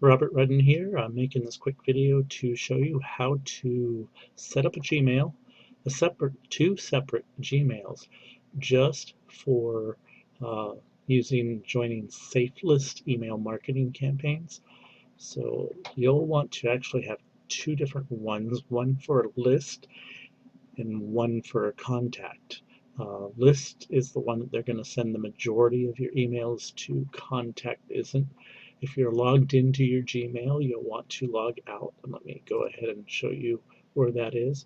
Dales-Redin here. I'm making this quick video to show you how to set up a Gmail, two separate Gmails, just for joining Safelist email marketing campaigns. So you'll want to actually have two different ones, one for a list and one for a contact. List is the one that they're going to send the majority of your emails to. Contact isn't. If you're logged into your Gmail, you'll want to log out. And let me go ahead and show you where that is.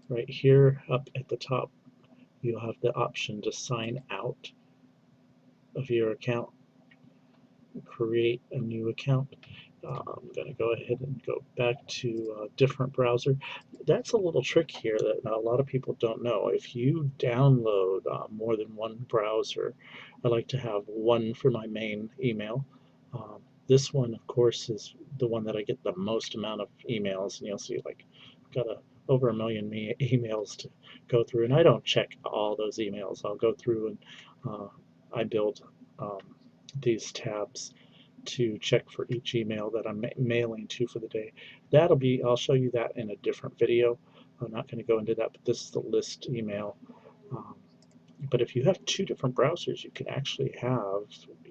Right here up at the top, you'll have the option to sign out of your account, create a new account. I'm going to go ahead and go back to a different browser. That's a little trick here that a lot of people don't know. If you download more than one browser, I like to have one for my main email. This one, of course, is the one that I get the most amount of emails, and you'll see like I've got over 1 million emails to go through, and I don't check all those emails. I'll go through and I build these tabs to check for each email that I'm mailing to for the day. I'll show you that in a different video. I'm not going to go into that, but this is the list email. But if you have two different browsers, you can actually have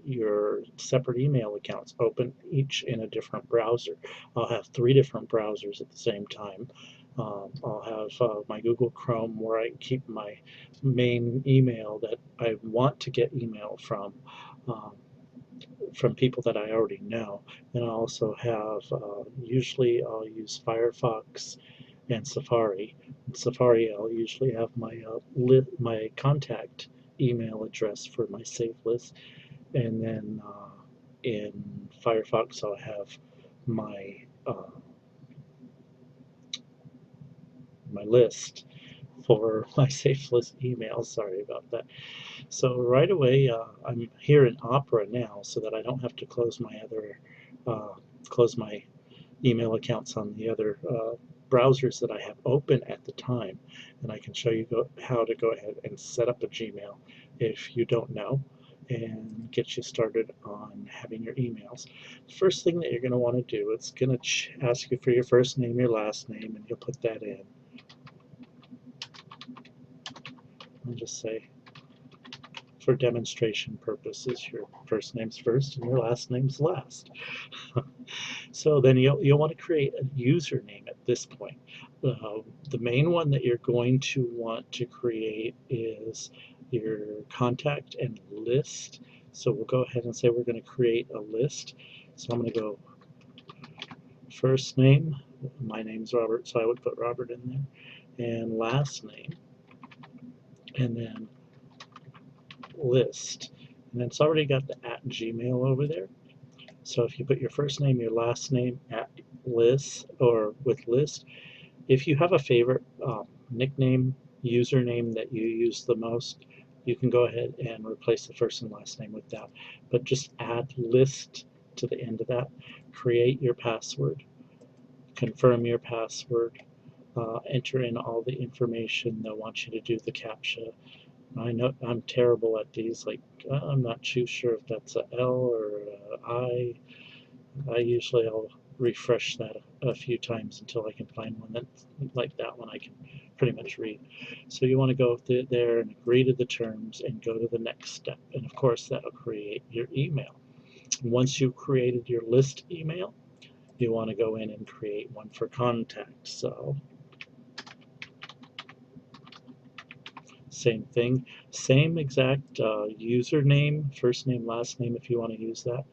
your separate email accounts open each in a different browser. I'll have 3 different browsers at the same time. I'll have my Google Chrome where I keep my main email that I want to get email from people that I already know. And I also have, usually I'll use Firefox and Safari. In Safari, I'll usually have my contact email address for my safe list, and then in Firefox I'll have my my list for my safe list emails. Sorry about that. So right away, I'm here in Opera now, so that I don't have to close my email accounts on the other browsers that I have open at the time. And I can show you how to go ahead and set up a Gmail if you don't know, and get you started on having your emails. The first thing that you're going to want to do, it's going to ask you for your first name, your last name, and you'll put that in. I'll just say, for demonstration purposes, your first name's first and your last name's last. So then you'll want to create a username at this point. The main one that you're going to want to create is your contact and list. So we'll go ahead and say we're going to create a list. So I'm going to go first name. My name's Robert, so I would put Robert in there, and last name, and then list. And it's already got the @Gmail over there. So if you put your first name, your last name at list, or with list, if you have a favorite nickname, username that you use the most, you can go ahead and replace the first and last name with that. But just add list to the end of that. Create your password. Confirm your password. Enter in all the information. They'll want you to do the CAPTCHA. I know I'm terrible at these, like I'm not too sure if that's a L or a I. I'll refresh that a few times until I can find one that's like that one I can pretty much read. So you want to go there and agree to the terms and go to the next step, and of course that'll create your email. Once you've created your list email, you want to go in and create one for contact. So same thing, same exact username, first name, last name if you want to use that,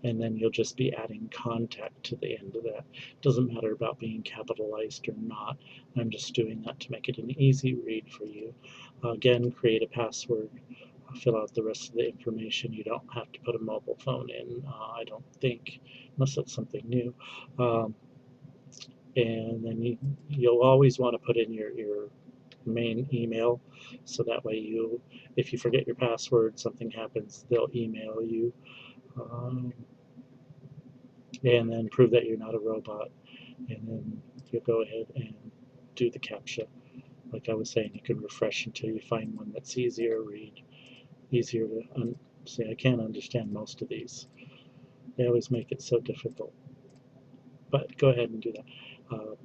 and then you'll just be adding contact to the end of that. Doesn't matter about being capitalized or not. I'm just doing that to make it an easy read for you. Again, create a password, fill out the rest of the information. You don't have to put a mobile phone in, I don't think, unless it's something new. And then you'll always want to put in your main email, so that way if you forget your password, something happens, they'll email you, and then prove that you're not a robot, and then you'll go ahead and do the CAPTCHA. Like I was saying, you can refresh until you find one that's easier to read, easier to see. I can't understand most of these. They always make it so difficult. but go ahead and do that.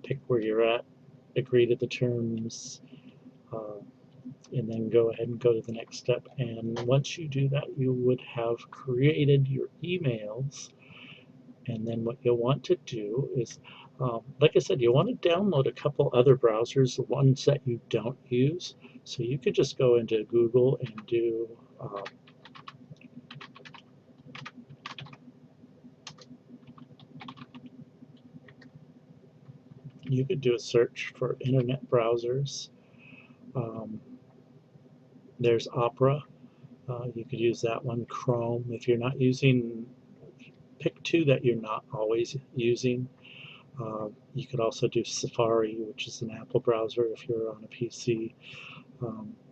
Pick where you're at, agree to the terms, and then go ahead and go to the next step. And once you do that, you would have created your emails. And then what you'll want to do is, like I said, you want to download a couple other browsers, the ones that you don't use. So you could just go into Google and do you could do a search for internet browsers. There's Opera. You could use that one. Chrome. If you're not using, pick two that you're not always using. You could also do Safari, which is an Apple browser if you're on a PC.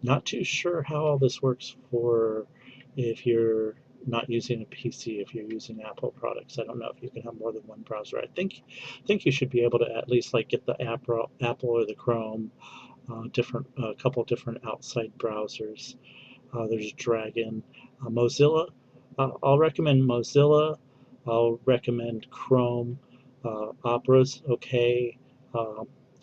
Not too sure how all this works for if you're not using a PC, if you're using Apple products. I don't know if you can have more than one browser. I think you should be able to at least like get the Apple or the Chrome, a couple different outside browsers. There's Dragon, Mozilla. I'll recommend Mozilla. I'll recommend Chrome. Opera's okay,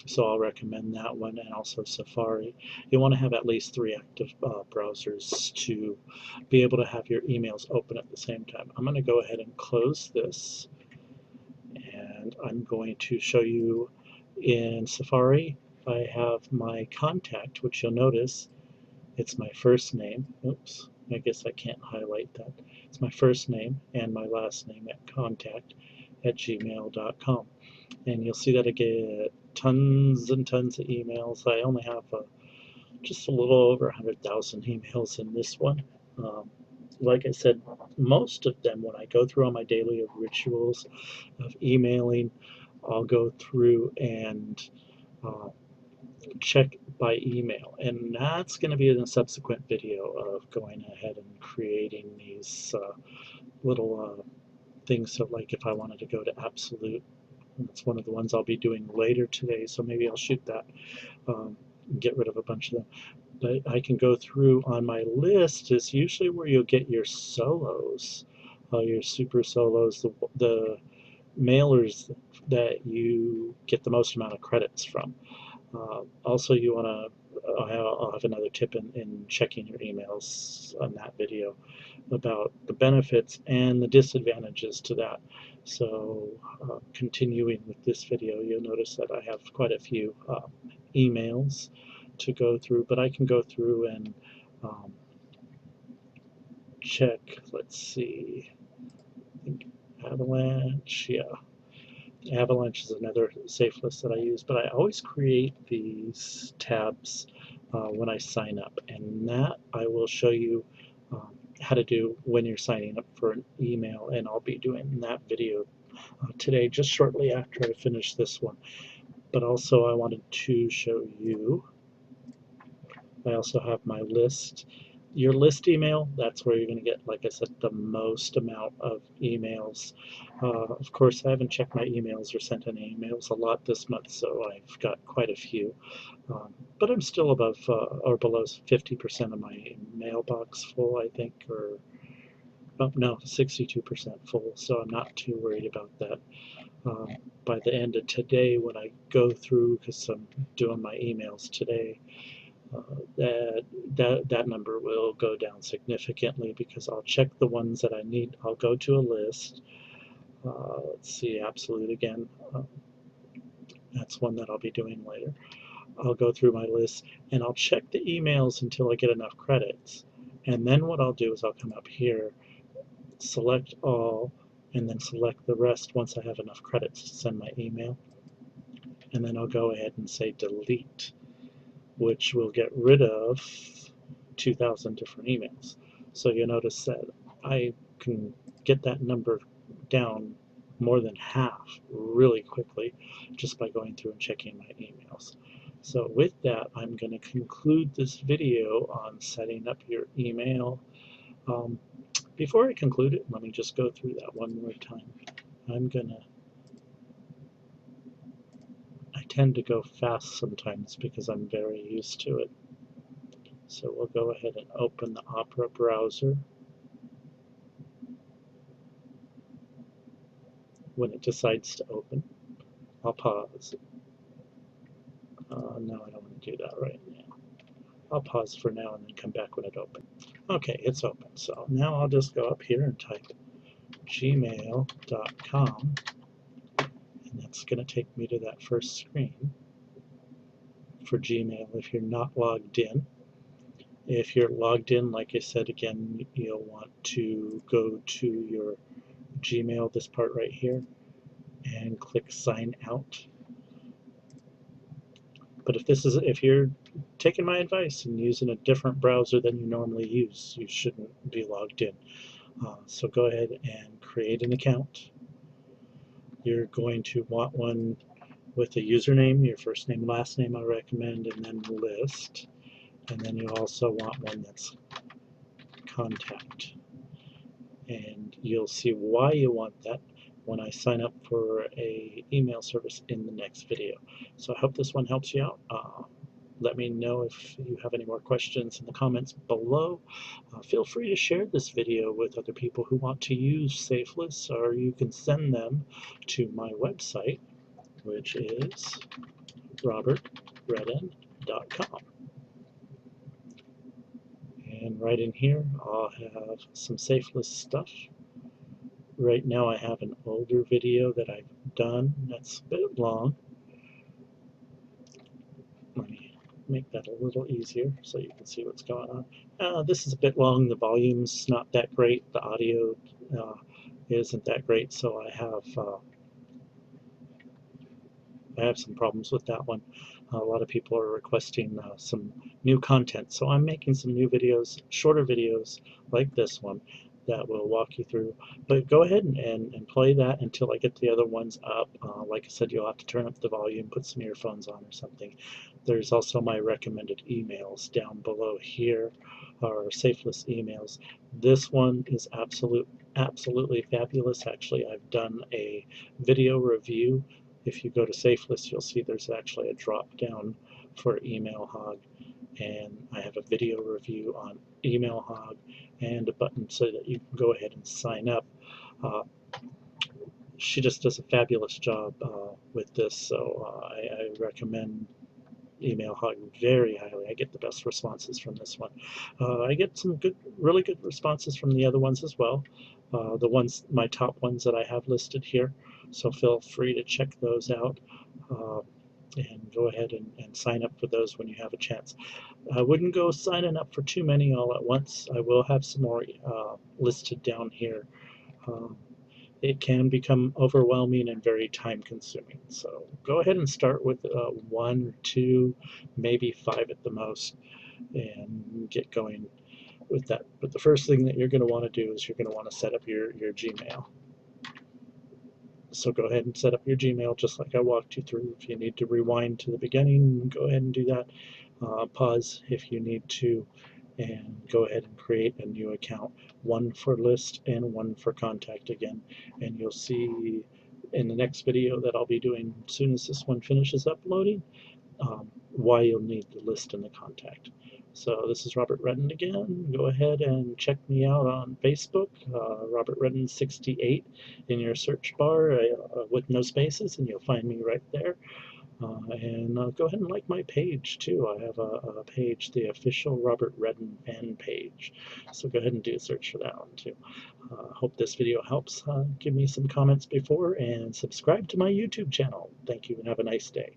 so I'll recommend that one, and also Safari. You want to have at least 3 active browsers to be able to have your emails open at the same time. I'm going to go ahead and close this, and I'm going to show you in Safari. I have my contact, which you'll notice it's my first name. Oops, I guess I can't highlight that. It's my first name and my last name at contact@gmail.com. And you'll see that I get tons and tons of emails. I only have just a little over 100,000 emails in this one. Like I said, most of them, when I go through all my daily rituals of emailing, I'll go through and check by email, and that's going to be in a subsequent video of going ahead and creating these little things. So like if I wanted to go to absolute, that's one of the ones I'll be doing later today, so maybe I'll shoot that, get rid of a bunch of them. But I can go through on my list is usually where you'll get your solos, your super solos, the mailers that you get the most amount of credits from. Also, you want to, I'll have another tip in checking your emails on that video about the benefits and the disadvantages to that. So continuing with this video, you'll notice that I have quite a few emails to go through, but I can go through and check, let's see, I think Avalanche, yeah. Avalanche is another Safelist that I use, but I always create these tabs when I sign up, and that I will show you how to do when you're signing up for an email, and I'll be doing that video today just shortly after I finish this one. But also I wanted to show you, I also have my list. Your list email, that's where you're going to get, like I said, the most amount of emails. Of course, I haven't checked my emails or sent any emails a lot this month, so I've got quite a few. But I'm still above or below 50% of my mailbox full, I think, or no, 62% full, so I'm not too worried about that. By the end of today, when I go through, because I'm doing my emails today, that number will go down significantly because I'll check the ones that I need. I'll go to a list. Let's see, Absolute again. That's one that I'll be doing later. I'll go through my list and I'll check the emails until I get enough credits. And then what I'll do is I'll come up here, select all, and then select the rest once I have enough credits to send my email. And then I'll go ahead and say delete, which will get rid of 2,000 different emails. So you'll notice that I can get that number down more than half really quickly just by going through and checking my emails. So with that, I'm going to conclude this video on setting up your email. Before I conclude it, let me just go through that one more time. I tend to go fast sometimes because I'm very used to it. So we'll go ahead and open the Opera browser. When it decides to open, I'll pause. No, I don't want to do that right now. I'll pause for now and then come back when it opens. Okay, it's open. So now I'll just go up here and type gmail.com, and that's going to take me to that first screen for Gmail if you're not logged in. If you're logged in, like I said again, you'll want to go to your Gmail, this part right here, and click sign out. But if you're taking my advice and using a different browser than you normally use, you shouldn't be logged in. So go ahead and create an account. You're going to want one with a username, your first name, last name I recommend, and then list. And then you also want one that's contact. And you'll see why you want that when I sign up for a email service in the next video. So I hope this one helps you out. Let me know if you have any more questions in the comments below. Feel free to share this video with other people who want to use Safelist, or you can send them to my website, which is robertredin.com. And right in here, I'll have some Safelist stuff. Right now I have an older video that I've done that's a bit long. Let me make that a little easier so you can see what's going on. This is a bit long, the volume's not that great, the audio isn't that great, so I have some problems with that one. A lot of people are requesting some new content, so I'm making some new videos, shorter videos like this one that will walk you through. But go ahead and play that until I get the other ones up. Like I said, you'll have to turn up the volume, put some earphones on or something. There's also my recommended emails down below here, or Safelist emails. This one is absolutely fabulous. Actually, I've done a video review. If you go to Safelist, you'll see there's actually a drop down for Email Hog, and I have a video review on Email Hog and a button so that you can go ahead and sign up. She just does a fabulous job with this, so I recommend Email Hog very highly. I get the best responses from this one. I get some really good responses from the other ones as well. My top ones that I have listed here. So feel free to check those out and go ahead and sign up for those when you have a chance. I wouldn't go signing up for too many all at once. I will have some more listed down here. It can become overwhelming and very time consuming. So go ahead and start with 1 or 2, maybe 5 at the most, and get going with that. But the first thing that you're going to want to do is you're going to want to set up your Gmail. So go ahead and set up your Gmail just like I walked you through. If you need to rewind to the beginning, go ahead and do that. Pause if you need to, and go ahead and create a new account, one for list and one for contact again. And you'll see in the next video that I'll be doing as soon as this one finishes uploading, why you'll need the list and the contact. So this is Robert Redin again. Go ahead and check me out on Facebook, Robert Redin 68 in your search bar with no spaces, and you'll find me right there. And go ahead and like my page too. I have a page, the official Robert Redin fan page. So go ahead and do a search for that one too. Hope this video helps. Give me some comments before and subscribe to my YouTube channel. Thank you and have a nice day.